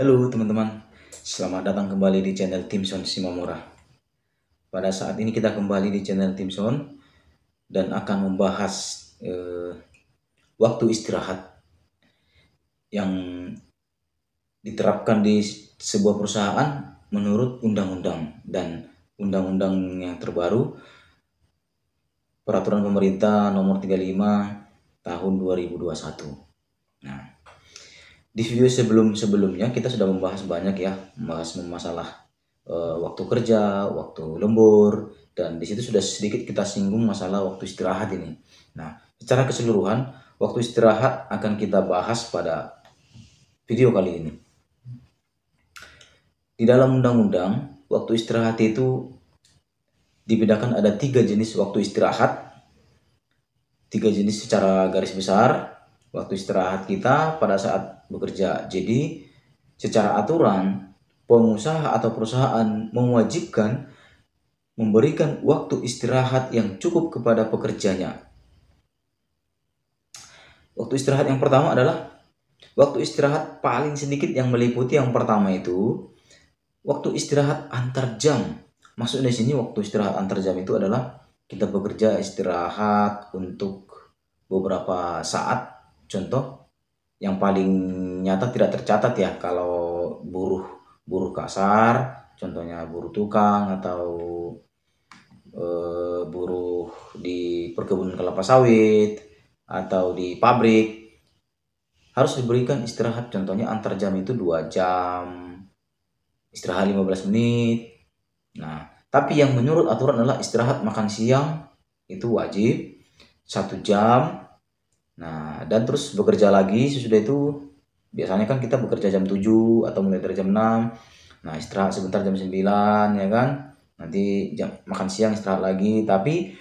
Halo teman-teman, selamat datang kembali di channel Timson Simamura. Pada saat ini kita kembali di channel Timson dan akan membahas eh, waktu istirahat yang diterapkan di sebuah perusahaan menurut undang-undang dan undang-undang yang terbaru Peraturan Pemerintah Nomor 35 Tahun 2021. Nah, di video sebelumnya kita sudah membahas banyak ya, membahas masalah waktu kerja, waktu lembur, dan di situ sudah sedikit kita singgung masalah waktu istirahat ini. Nah, secara keseluruhan, waktu istirahat akan kita bahas pada video kali ini. Di dalam undang-undang, waktu istirahat itu dibedakan ada 3 jenis waktu istirahat. 3 jenis secara garis besar waktu istirahat kita pada saat bekerja. Jadi, secara aturan, pengusaha atau perusahaan mewajibkan memberikan waktu istirahat yang cukup kepada pekerjanya. Waktu istirahat yang pertama adalah waktu istirahat paling sedikit yang meliputi yang pertama itu waktu istirahat antar jam. Maksudnya di sini waktu istirahat antar jam itu adalah kita bekerja istirahat untuk beberapa saat. Contoh yang paling nyata tidak tercatat ya, kalau buruh buruh kasar, contohnya buruh tukang atau buruh di perkebunan kelapa sawit atau di pabrik harus diberikan istirahat, contohnya antar jam itu 2 jam, istirahat 15 menit. Nah, tapi yang menurut aturan adalah istirahat makan siang itu wajib 1 jam. Nah, dan terus bekerja lagi sesudah itu, biasanya kan kita bekerja jam 7 atau mulai dari jam 6. Nah, istirahat sebentar jam 9 ya kan. Nanti jam makan siang istirahat lagi. Tapi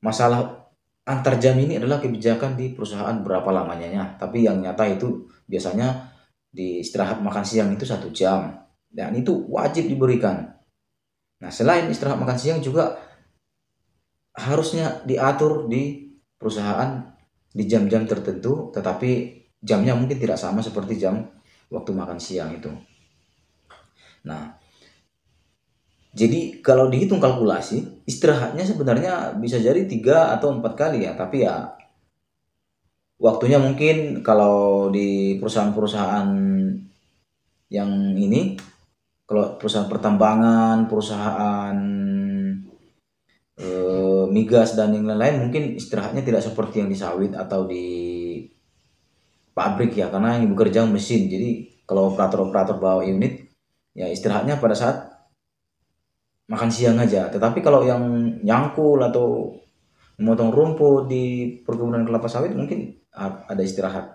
masalah antar jam ini adalah kebijakan di perusahaan berapa lamanya ya. Tapi yang nyata itu biasanya di istirahat makan siang itu 1 jam. Dan itu wajib diberikan. Nah, selain istirahat makan siang juga harusnya diatur di perusahaan di jam-jam tertentu, tetapi jamnya mungkin tidak sama seperti jam waktu makan siang itu. Nah, jadi kalau dihitung kalkulasi, istirahatnya sebenarnya bisa jadi 3 atau 4 kali ya, tapi ya waktunya mungkin kalau di perusahaan-perusahaan yang ini, kalau perusahaan pertambangan, perusahaan migas dan yang lain-lain, mungkin istirahatnya tidak seperti yang di sawit atau di pabrik ya, karena yang bekerja mesin. Jadi kalau operator-operator bawah unit ya istirahatnya pada saat makan siang aja. Tetapi kalau yang nyangkul atau memotong rumput di perkebunan kelapa sawit mungkin ada istirahat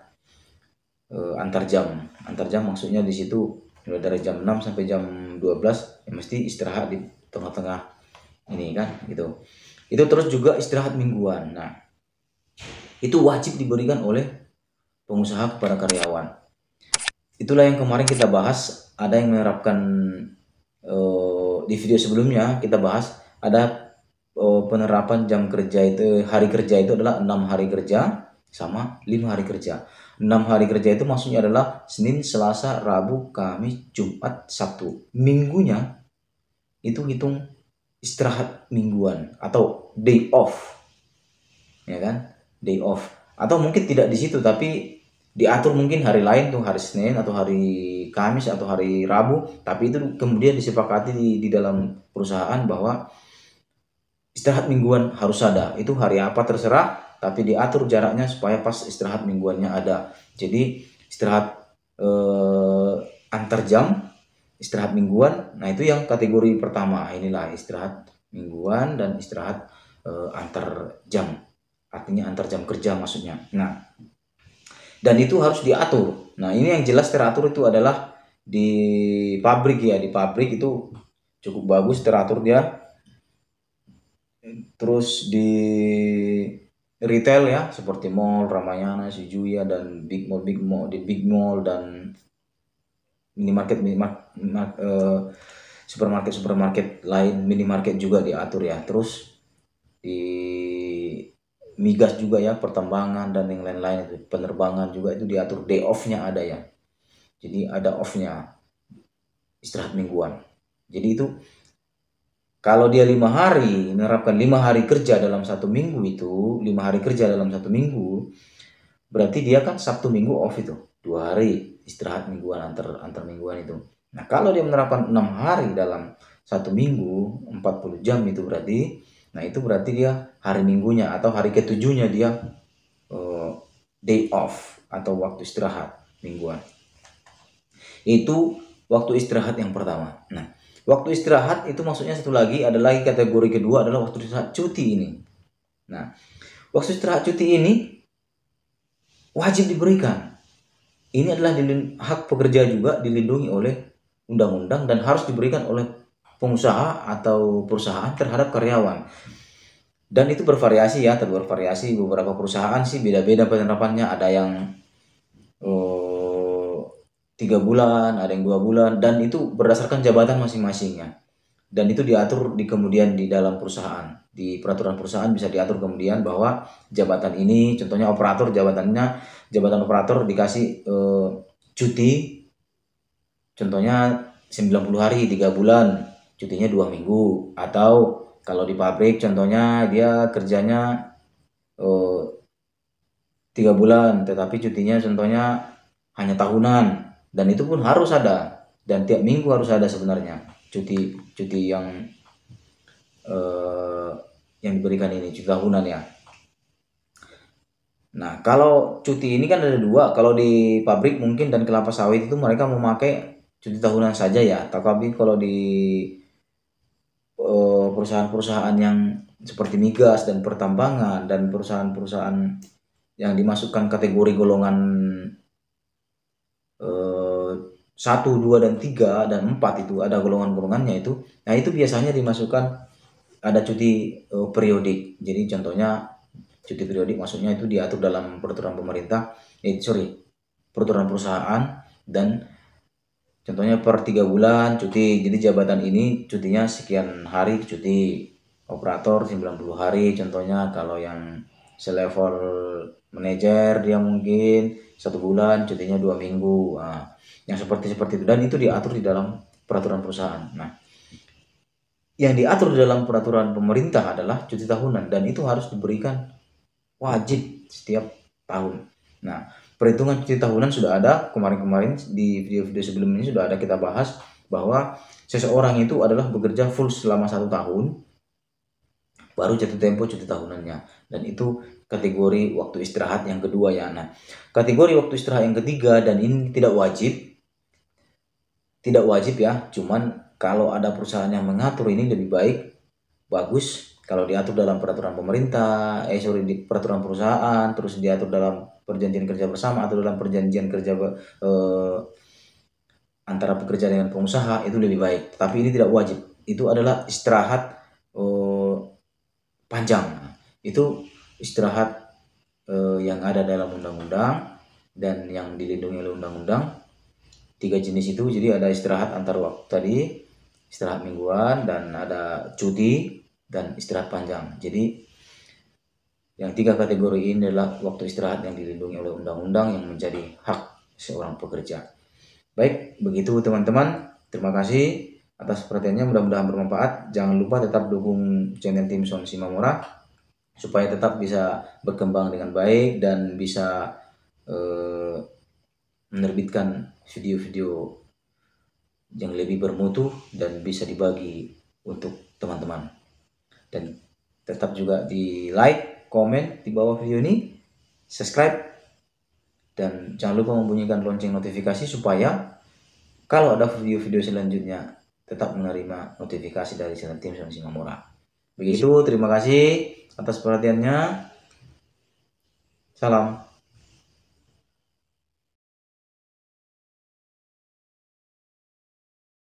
antar jam. Antar jam maksudnya di situ mulai dari jam 6 sampai jam 12 ya mesti istirahat di tengah-tengah ini kan gitu. Itu terus juga istirahat mingguan. Nah, itu wajib diberikan oleh pengusaha kepada karyawan. Itulah yang kemarin kita bahas, ada yang menerapkan di video sebelumnya kita bahas ada penerapan jam kerja itu, hari kerja itu adalah 6 hari kerja sama 5 hari kerja. 6 hari kerja itu maksudnya adalah Senin, Selasa, Rabu, Kamis, Jumat, Sabtu. Minggunya itu hitung istirahat mingguan atau day off. Ya kan? Day off. Atau mungkin tidak di situ tapi diatur mungkin hari lain tuh, hari Senin atau hari Kamis atau hari Rabu, tapi itu kemudian disepakati di dalam perusahaan bahwa istirahat mingguan harus ada. Itu hari apa terserah, tapi diatur jaraknya supaya pas istirahat mingguannya ada. Jadi istirahat antar jam, istirahat mingguan, nah itu yang kategori pertama. Inilah istirahat mingguan dan istirahat antar jam, artinya antar jam kerja maksudnya. Nah, dan itu harus diatur. Nah, ini yang jelas teratur itu adalah di pabrik ya. Di pabrik itu cukup bagus teratur dia. Terus di retail ya, seperti mall, Ramayana, Shijuya, dan big mall, di big mall dan minimarket, supermarket lain, minimarket juga diatur ya. Terus di migas juga ya, pertambangan dan yang lain-lain itu, penerbangan juga itu diatur, day off-nya ada ya. Jadi ada off-nya, istirahat mingguan. Jadi itu kalau dia 5 hari, menerapkan 5 hari kerja dalam 1 minggu itu, 5 hari kerja dalam 1 minggu, berarti dia kan Sabtu Minggu off itu, 2 hari istirahat mingguan antar mingguan itu. Nah kalau dia menerapkan 6 hari dalam 1 minggu, 40 jam itu berarti, nah itu berarti dia hari minggunya atau hari ketujuhnya dia day off atau waktu istirahat mingguan. Itu waktu istirahat yang pertama. Nah, waktu istirahat itu maksudnya satu lagi, ada lagi kategori kedua adalah waktu istirahat cuti ini. Nah, waktu istirahat cuti ini wajib diberikan. Ini adalah hak pekerja juga, dilindungi oleh undang-undang dan harus diberikan oleh pengusaha atau perusahaan terhadap karyawan. Dan itu bervariasi ya, bervariasi. Beberapa perusahaan sih beda-beda penerapannya. Ada yang 3 bulan, ada yang 2 bulan, dan itu berdasarkan jabatan masing-masingnya. Dan itu diatur kemudian di dalam perusahaan. Di peraturan perusahaan bisa diatur kemudian bahwa jabatan ini, contohnya operator, jabatan operator dikasih cuti, contohnya 90 hari, 3 bulan, cutinya 2 minggu. Atau kalau di pabrik contohnya dia kerjanya 3 bulan, tetapi cutinya contohnya hanya tahunan. Dan itu pun harus ada, dan tiap minggu harus ada sebenarnya cuti yang diberikan ini, cuti tahunan ya. Nah kalau cuti ini kan ada 2, kalau di pabrik mungkin dan kelapa sawit itu mereka memakai cuti tahunan saja ya, tapi kalau di perusahaan-perusahaan yang seperti migas dan pertambangan dan perusahaan-perusahaan yang dimasukkan kategori golongan 1, 2, dan 3, dan 4 itu ada golongan-golongannya itu. Nah itu biasanya dimasukkan ada cuti periodik. Jadi contohnya cuti periodik maksudnya itu diatur dalam peraturan pemerintah, peraturan perusahaan, dan contohnya per 3 bulan cuti. Jadi jabatan ini cutinya sekian hari cuti. Operator 90 hari contohnya. Kalau yang selevel manajer dia mungkin 1 bulan, cutinya 2 minggu. Nah, yang seperti itu, dan itu diatur di dalam peraturan perusahaan. Nah, yang diatur di dalam peraturan pemerintah adalah cuti tahunan, dan itu harus diberikan wajib setiap tahun. Nah, perhitungan cuti tahunan sudah ada kemarin di video-video sebelum ini sudah ada kita bahas bahwa seseorang itu adalah bekerja full selama 1 tahun baru jatuh tempo cuti tahunannya, dan itu kategori waktu istirahat yang kedua ya. Nah, kategori waktu istirahat yang ketiga, dan ini tidak wajib ya, cuman kalau ada perusahaan yang mengatur ini lebih baik, bagus kalau diatur dalam peraturan pemerintah, di peraturan perusahaan, terus diatur dalam perjanjian kerja bersama atau dalam perjanjian kerja antara pekerja dengan pengusaha, itu lebih baik. Tapi ini tidak wajib. Itu adalah istirahat panjang. Itu istirahat yang ada dalam undang-undang dan yang dilindungi oleh undang-undang. 3 jenis itu. Jadi ada istirahat antar waktu tadi, istirahat mingguan, dan ada cuti dan istirahat panjang. Jadi yang 3 kategori ini adalah waktu istirahat yang dilindungi oleh undang-undang yang menjadi hak seorang pekerja. Baik, begitu teman-teman. Terima kasih atas perhatiannya, mudah-mudahan bermanfaat. Jangan lupa tetap dukung channel Tim Son Shimamura supaya tetap bisa berkembang dengan baik dan bisa menerbitkan video-video yang lebih bermutu dan bisa dibagi untuk teman-teman. Dan tetap juga di like, komen di bawah video ini, subscribe, dan jangan lupa membunyikan lonceng notifikasi supaya kalau ada video-video selanjutnya tetap menerima notifikasi dari channel Tim Son Shimamura. Begitu, terima kasih atas perhatiannya. Salam.